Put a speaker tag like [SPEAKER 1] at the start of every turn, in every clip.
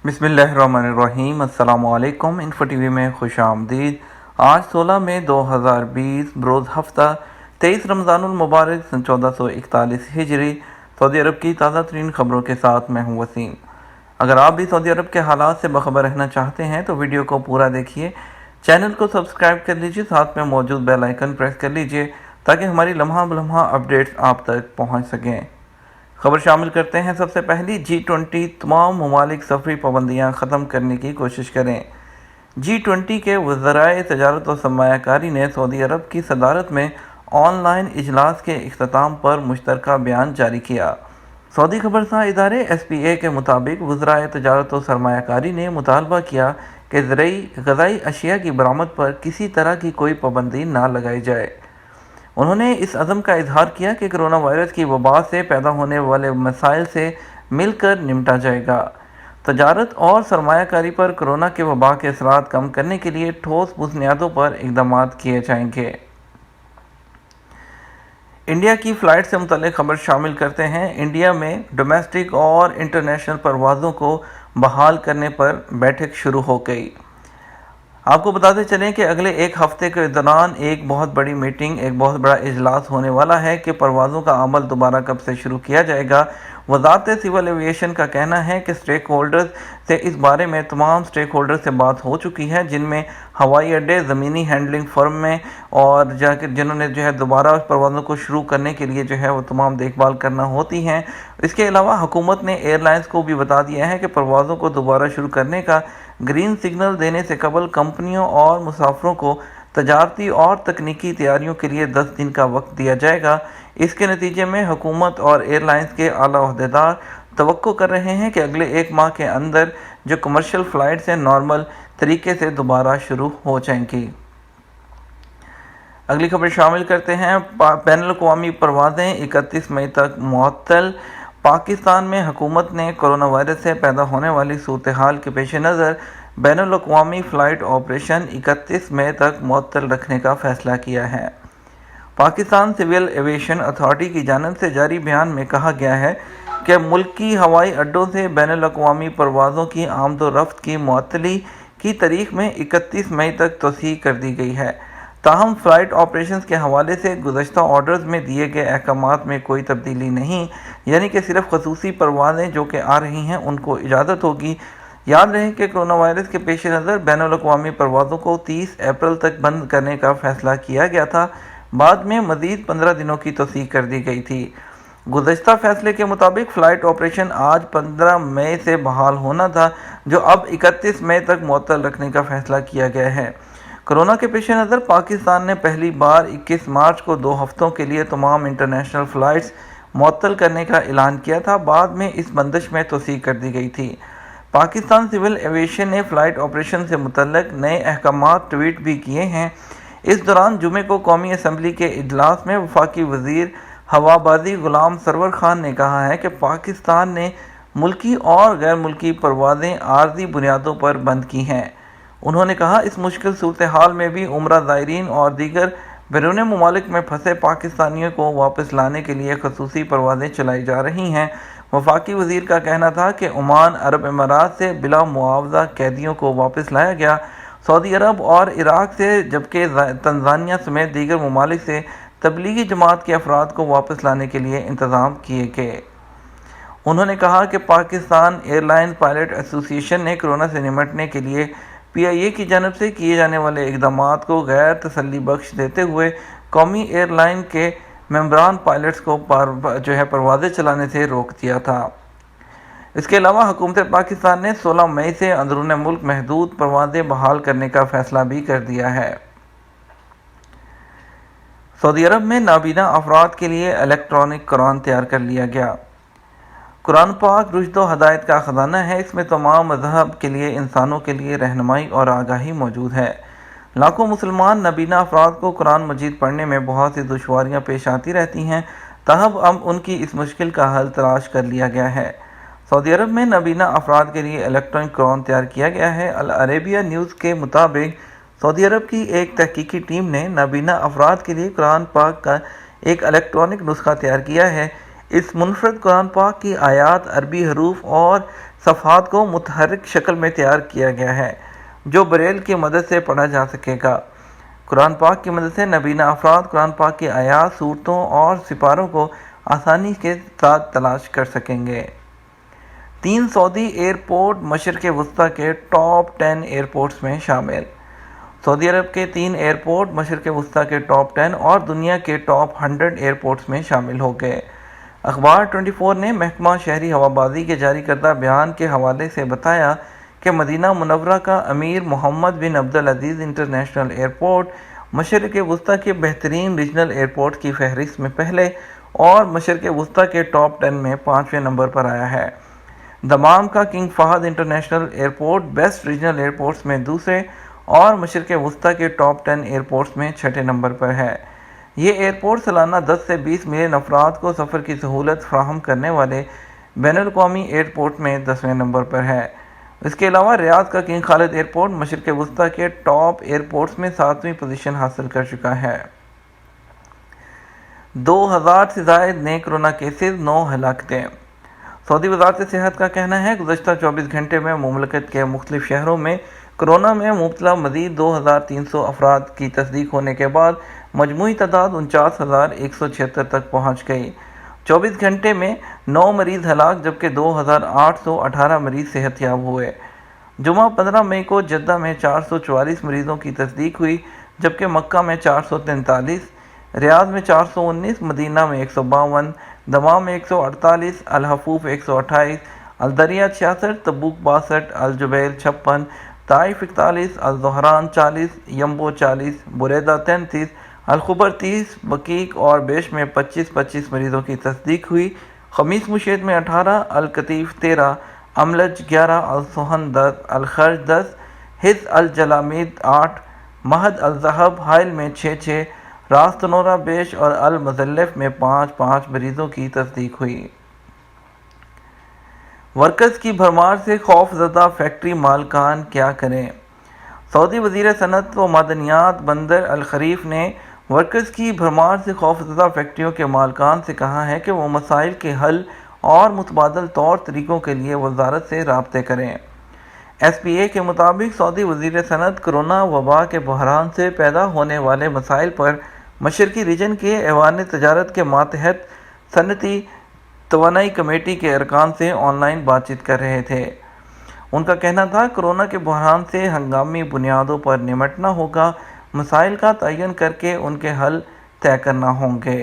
[SPEAKER 1] بسم اللہ الرحمن الرحیم۔ السلام علیکم۔ انفو ٹی وی میں خوش آمدید۔ آج 16 مئی 2020 بروز ہفتہ 23 رمضان المبارک سن 1441 ہجری سعودی عرب کی تازہ ترین خبروں کے ساتھ میں ہوں وسیم۔ اگر آپ بھی سعودی عرب کے حالات سے باخبر رہنا چاہتے ہیں تو ویڈیو کو پورا دیکھیے، چینل کو سبسکرائب کر لیجیے، ساتھ میں موجود بیل آئیکن پریس کر لیجیے تاکہ ہماری لمحہ بلمحہ اپڈیٹس آپ تک پہنچ سکیں۔ خبر شامل کرتے ہیں۔ سب سے پہلی G20 تمام ممالک سفری پابندیاں ختم کرنے کی کوشش کریں۔ G20 کے وزرائے تجارت و سرمایہ کاری نے سعودی عرب کی صدارت میں آن لائن اجلاس کے اختتام پر مشترکہ بیان جاری کیا۔ سعودی خبرساں ادارے SPA کے مطابق وزرائے تجارت و سرمایہ کاری نے مطالبہ کیا کہ غذائی اشیاء کی برآمد پر کسی طرح کی کوئی پابندی نہ لگائی جائے۔ انہوں نے اس عزم کا اظہار کیا کہ کرونا وائرس کی وبا سے پیدا ہونے والے مسائل سے مل کر نمٹا جائے گا۔ تجارت اور سرمایہ کاری پر کرونا کے وبا کے اثرات کم کرنے کے لیے ٹھوس بنیادوں پر اقدامات کیے جائیں گے۔ انڈیا کی فلائٹ سے متعلق خبر شامل کرتے ہیں۔ انڈیا میں ڈومیسٹک اور انٹرنیشنل پروازوں کو بحال کرنے پر بیٹھک شروع ہو گئی۔ آپ کو بتاتے چلیں کہ اگلے ایک ہفتے کے دوران ایک بہت بڑی میٹنگ، ایک بہت بڑا اجلاس ہونے والا ہے کہ پروازوں کا عمل دوبارہ کب سے شروع کیا جائے گا۔ وزارت سول ایویشن کا کہنا ہے کہ اسٹیک ہولڈرز سے اس بارے میں تمام اسٹیک ہولڈرز سے بات ہو چکی ہے، جن میں ہوائی اڈے، زمینی ہینڈلنگ فرم میں اور جنہوں نے دوبارہ پروازوں کو شروع کرنے کے لیے وہ تمام دیکھ بھال کرنا ہوتی ہیں۔ اس کے علاوہ حکومت نے ایئر لائنز کو بھی بتا دیا ہے کہ پروازوں کو دوبارہ شروع کرنے کا گرین سگنل دینے سے قبل کمپنیوں اور مسافروں کو تجارتی اور تکنیکی تیاریوں کے لیے 10 دن کا وقت دیا جائے گا۔ اس کے نتیجے میں حکومت اور ایئر لائنز کے اعلیٰ عہدیدار توقع کر رہے ہیں کہ اگلے ایک ماہ کے اندر جو کمرشل فلائٹس ہیں نارمل طریقے سے دوبارہ شروع ہو جائیں گی۔ اگلی خبر شامل کرتے ہیں۔ بین الاقوامی پروازیں 31 مئی تک معطل۔ پاکستان میں حکومت نے کرونا وائرس سے پیدا ہونے والی صورتحال کے پیش نظر بین الاقوامی فلائٹ آپریشن 31 مئی تک معطل رکھنے کا فیصلہ کیا ہے۔ پاکستان سول ایویشن اتھارٹی کی جانب سے جاری بیان میں کہا گیا ہے کہ ملکی ہوائی اڈوں سے بین الاقوامی پروازوں کی آمد و رفت کی معطلی کی تاریخ میں 31 مئی تک توسیع کر دی گئی ہے۔ تاہم فلائٹ آپریشنز کے حوالے سے گزشتہ آرڈرز میں دیے گئے احکامات میں کوئی تبدیلی نہیں، یعنی کہ صرف خصوصی پروازیں جو کہ آ رہی ہیں ان کو اجازت ہوگی۔ یاد رہے کہ کرونا وائرس کے پیش نظر بین الاقوامی پروازوں کو 30 اپریل تک بند کرنے کا فیصلہ کیا گیا تھا، بعد میں مزید 15 دنوں کی توسیع کر دی گئی تھی۔ گزشتہ فیصلے کے مطابق فلائٹ آپریشن آج 15 مئی سے بحال ہونا تھا، جو اب 31 مئی تک معطل رکھنے کا فیصلہ کیا گیا ہے۔ کرونا کے پیش نظر پاکستان نے پہلی بار 21 مارچ کو 2 ہفتوں کے لیے تمام انٹرنیشنل فلائٹس معطل کرنے کا اعلان کیا تھا، بعد میں اس بندش میں توسیع کر دی گئی تھی۔ پاکستان سول ایویشن نے فلائٹ آپریشن سے متعلق نئے احکامات ٹویٹ بھی کیے ہیں۔ اس دوران جمعے کو قومی اسمبلی کے اجلاس میں وفاقی وزیر ہوابازی غلام سرور خان نے کہا ہے کہ پاکستان نے ملکی اور غیر ملکی پروازیں عارضی بنیادوں پر بند کی ہیں۔ انہوں نے کہا اس مشکل صورتحال میں بھی عمرہ زائرین اور دیگر بیرون ممالک میں پھنسے پاکستانیوں کو واپس لانے کے لیے خصوصی پروازیں چلائی جا رہی ہیں۔ وفاقی وزیر کا کہنا تھا کہ عمان عرب امارات سے بلا معاوضہ قیدیوں کو واپس لایا گیا، سعودی عرب اور عراق سے، جبکہ تنزانیہ سمیت دیگر ممالک سے تبلیغی جماعت کے افراد کو واپس لانے کے لیے انتظام کیے گئے۔ انہوں نے کہا کہ پاکستان ایئر لائن پائلٹ ایسوسی ایشن نے کرونا سے نمٹنے کے لیے PIA کی جانب سے کیے جانے والے اقدامات کو غیر تسلی بخش دیتے ہوئے قومی ایئر لائن کے ممبران پائلٹس کو پروازیں چلانے سے روک دیا تھا۔ اس کے علاوہ حکومت پاکستان نے 16 مئی سے اندرون ملک محدود پروازیں بحال کرنے کا فیصلہ بھی کر دیا ہے۔ سعودی عرب میں نابینا افراد کے لیے الیکٹرانک قرآن تیار کر لیا گیا۔ قرآن پاک رشد و ہدایت کا خزانہ ہے، اس میں تمام مذہب کے لیے انسانوں کے لیے رہنمائی اور آگاہی موجود ہے۔ لاکھوں مسلمان نابینا افراد کو قرآن مجید پڑھنے میں بہت سی دشواریاں پیش آتی رہتی ہیں، تاہم اب ان کی اس مشکل کا حل تلاش کر لیا گیا ہے۔ سعودی عرب میں نابینا افراد کے لیے الیکٹرانک قرآن تیار کیا گیا ہے۔ العربیہ نیوز کے مطابق سعودی عرب کی ایک تحقیقی ٹیم نے نابینا افراد کے لیے قرآن پاک کا ایک الیکٹرانک نسخہ تیار کیا ہے۔ اس منفرد قرآن پاک کی آیات عربی حروف اور صفحات کو متحرک شکل میں تیار کیا گیا ہے جو بریل کی مدد سے پڑھا جا سکے گا۔ قرآن پاک کی مدد سے نابینا افراد قرآن پاک کی آیات، سورتوں اور سپاروں کو آسانی کے ساتھ تلاش کر سکیں گے۔ 3 سعودی ایئرپورٹ مشرق وسطیٰ کے ٹاپ 10 ایئرپورٹس میں شامل۔ سعودی عرب کے 3 ایئرپورٹ مشرق وسطیٰ کے ٹاپ 10 اور دنیا کے ٹاپ 100 ایئرپورٹس میں شامل ہو گئے۔ اخبار 24 نے محکمہ شہری ہوابازی کے جاری کردہ بیان کے حوالے سے بتایا کہ مدینہ منورہ کا امیر محمد بن عبدالعزیز انٹرنیشنل ایئرپورٹ مشرق وسطیٰ کے بہترین ریجنل ایئرپورٹ کی فہرست میں پہلے اور مشرق وسطیٰ کے ٹاپ 10 میں 5ویں نمبر پر آیا ہے۔ دمام کا King Fahd International Airport best regional airports میں دوسرے اور مشرق وسطیٰ کے ٹاپ 10 ایئرپورٹس میں 6 نمبر پر ہے۔ یہ ایئرپورٹ سالانہ 10 سے 20 ملین افراد کو سفر کی سہولت فراہم کرنے والے بین الاقوامی ایئرپورٹ میں 10ویں نمبر پر ہے۔ اس کے علاوہ ریاض کا کنگ خالد ایئرپورٹ مشرق وسطیٰ کے ٹاپ ایئرپورٹس میں 7ویں پوزیشن حاصل کر چکا ہے۔ 2000 سے زائد نئے کرونا کیسز، 9 ہلاکتیں۔ سعودی وزارت صحت کا کہنا ہے گزشتہ 24 گھنٹے میں مملکت کے مختلف شہروں میں کرونا میں مبتلا مزید 2300 افراد کی تصدیق ہونے کے بعد مجموعی تعداد 49,176 تک پہنچ گئی۔ 24 گھنٹے میں 9 مریض ہلاک جبکہ 2,818 مریض صحت یاب ہوئے۔ جمعہ 15 مئی کو جدہ میں 444 مریضوں کی تصدیق ہوئی جبکہ مکہ میں 443، ریاض میں 419، مدینہ میں 152، دمام میں 148، الحفوف 128، الدریہ 66، تبوک 62، الجبیل 56، طائف 41، الزہران 40، ینبو 40، بریدہ 33، الخبر 30، بقیق اور بیش میں 25 مریضوں کی تصدیق ہوئی۔ خمیس مشیط میں 18، القطیف 13، املج 11، السہن 10، الخرج 10، حز الجلامید 8، مہد الذہب حائل میں 6، راس تنورہ بیش اور المزلف میں 5 مریضوں کی تصدیق ہوئی۔ ورکرز کی بھرمار سے خوف زدہ فیکٹری مالکان کیا کریں؟ سعودی وزیر صنعت و معدنیات بندر الخریف نے ورکرز کی بھرمار سے خوف زدہ فیکٹریوں کے مالکان سے کہا ہے کہ وہ مسائل کے حل اور متبادل طور طریقوں کے لیے وزارت سے رابطے کریں۔ ایس پی اے کے مطابق سعودی وزیر صنعت کرونا وبا کے بحران سے پیدا ہونے والے مسائل پر مشرقی ریجن کے ایوان تجارت کے ماتحت صنعتی توانائی کمیٹی کے ارکان سے آن لائن بات چیت کر رہے تھے۔ ان کا کہنا تھا کرونا کے بحران سے ہنگامی بنیادوں پر نمٹنا ہوگا، مسائل کا تعین کر کے ان کے حل طے کرنا ہوں گے۔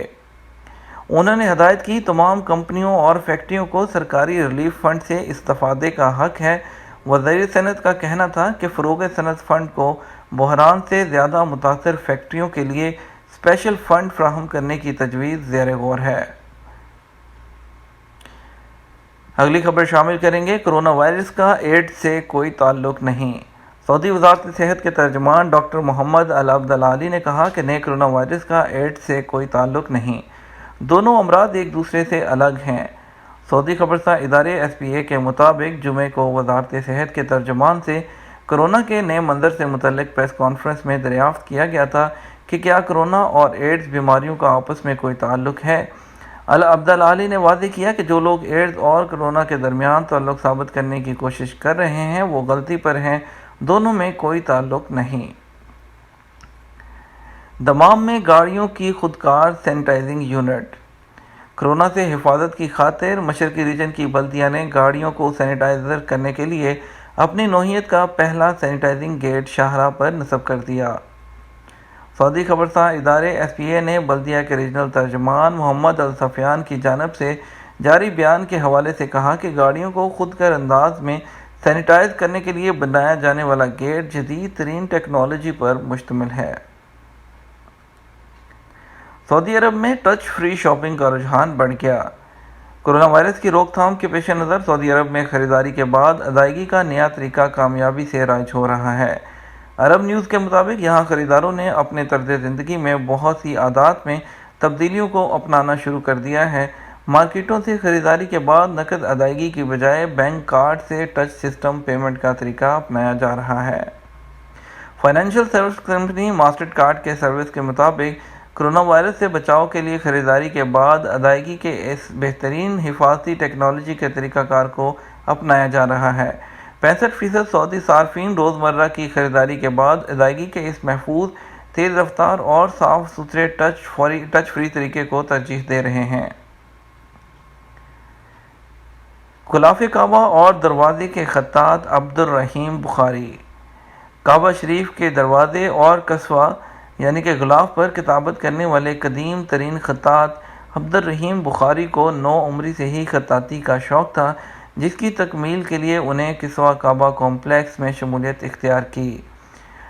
[SPEAKER 1] انہوں نے ہدایت کی تمام کمپنیوں اور فیکٹریوں کو سرکاری ریلیف فنڈ سے استفادے کا حق ہے۔ وزیر صنعت کا کہنا تھا کہ فروغ صنعت فنڈ کو بحران سے زیادہ متاثر فیکٹریوں کے لیے اسپیشل فنڈ فراہم کرنے کی تجویز زیر غور ہے۔ اگلی خبر شامل کریں گے کرونا وائرس کا ایڈز سے کوئی تعلق نہیں۔ سعودی وزارت صحت کے ترجمان ڈاکٹر محمد العبدالعالی نے کہا کہ نئے کرونا وائرس کا ایڈز سے کوئی تعلق نہیں، دونوں امراض ایک دوسرے سے الگ ہیں۔ سعودی خبرساں ادارے ایس پی اے کے مطابق جمعے کو وزارت صحت کے ترجمان سے کرونا کے نئے منظر سے متعلق پریس کانفرنس میں دریافت کیا گیا تھا کہ کیا کرونا اور ایڈز بیماریوں کا آپس میں کوئی تعلق ہے۔ العبدالعالی نے واضح کیا کہ جو لوگ ایڈز اور کرونا کے درمیان تعلق ثابت کرنے کی کوشش کر رہے ہیں وہ غلطی پر ہیں، دونوں میں کوئی تعلق نہیں۔ دمام میں گاڑیوں کی خودکار سینیٹائزنگ یونٹ۔ کرونا سے حفاظت کی خاطر مشرقی ریجن کی بلدیہ نے گاڑیوں کو سینیٹائزر کرنے کے لیے اپنی نوعیت کا پہلا سینیٹائزنگ گیٹ شاہراہ پر نصب کر دیا۔ سعودی خبرساں ادارے ایس پی اے نے بلدیہ کے ریجنل ترجمان محمد السفیان کی جانب سے جاری بیان کے حوالے سے کہا کہ گاڑیوں کو خود کار انداز میں سینیٹائز کرنے کے لیے بنایا جانے والا گیٹ جدید ترین ٹیکنالوجی پر مشتمل ہے۔ سعودی عرب میں ٹچ فری شاپنگ کا رجحان بڑھ گیا۔ کرونا وائرس کی روک تھام کے پیش نظر سعودی عرب میں خریداری کے بعد ادائیگی کا نیا طریقہ کامیابی سے رائج ہو رہا ہے۔ عرب نیوز کے مطابق یہاں خریداروں نے اپنے طرز زندگی میں بہت سی عادات میں تبدیلیوں کو اپنانا شروع کر دیا ہے۔ مارکیٹوں سے خریداری کے بعد نقد ادائیگی کی بجائے بینک کارڈ سے ٹچ سسٹم پیمنٹ کا طریقہ اپنایا جا رہا ہے۔ Financial service company master card کے سروس کے مطابق کرونا وائرس سے بچاؤ کے لیے خریداری کے بعد ادائیگی کے اس بہترین حفاظتی ٹیکنالوجی کے طریقہ کار کو اپنایا جا رہا ہے۔ 65% سعودی صارفین روزمرہ کی خریداری کے بعد ادائیگی کے اس محفوظ، تیز رفتار اور صاف ستھرے ٹچ فری طریقے کو ترجیح دے رہے ہیں۔ غلاف کعبہ اور دروازے کے خطاط عبدالرحیم بخاری۔ کعبہ شریف کے دروازے اور قصوہ یعنی کہ غلاف پر کتابت کرنے والے قدیم ترین خطاط عبدالرحیم بخاری کو 9 عمری سے ہی خطاطی کا شوق تھا، جس کی تکمیل کے لیے انہیں کسوہ کعبہ کمپلیکس میں شمولیت اختیار کی۔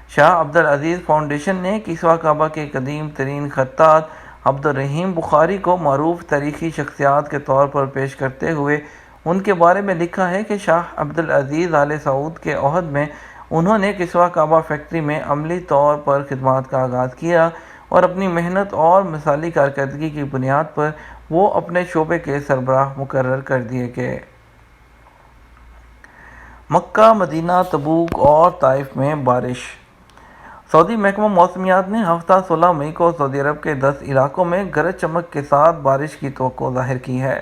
[SPEAKER 1] شاہ عبدالعزیز فاؤنڈیشن نے کسوہ کعبہ کے قدیم ترین خطاط عبدالرحیم بخاری کو معروف تاریخی شخصیات کے طور پر پیش کرتے ہوئے ان کے بارے میں لکھا ہے کہ شاہ عبدالعزیز آل سعود کے عہد میں انہوں نے کسوہ کعبہ فیکٹری میں عملی طور پر خدمات کا آغاز کیا اور اپنی محنت اور مثالی کارکردگی کی بنیاد پر وہ اپنے شعبے کے سربراہ مقرر کر دیے گئے۔ مکہ، مدینہ، تبوک اور طائف میں بارش۔ سعودی محکمہ موسمیات نے ہفتہ 16 مئی کو سعودی عرب کے 10 علاقوں میں گرج چمک کے ساتھ بارش کی توقع ظاہر کی ہے۔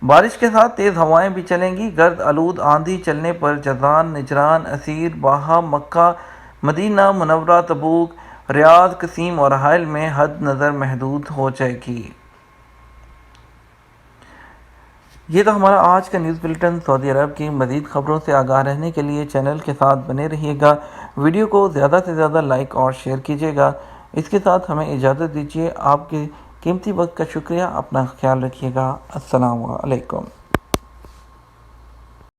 [SPEAKER 1] بارش کے ساتھ تیز ہوائیں بھی چلیں گی۔ گرد آلود آندھی چلنے پر جازان، نجران، عسیر، باہا، مکہ، مدینہ منورہ، تبوک، ریاض، قصیم اور حائل میں حد نظر محدود ہو جائے گی۔ یہ تو ہمارا آج کا نیوز بلیٹن۔ سعودی عرب کی مزید خبروں سے آگاہ رہنے کے لیے چینل کے ساتھ بنے رہیے گا۔ ویڈیو کو زیادہ سے زیادہ لائک اور شیئر کیجیے گا۔ اس کے ساتھ ہمیں اجازت دیجیے۔ آپ کے قیمتی وقت کا شکریہ۔ اپنا خیال رکھیے گا۔ السلام علیکم۔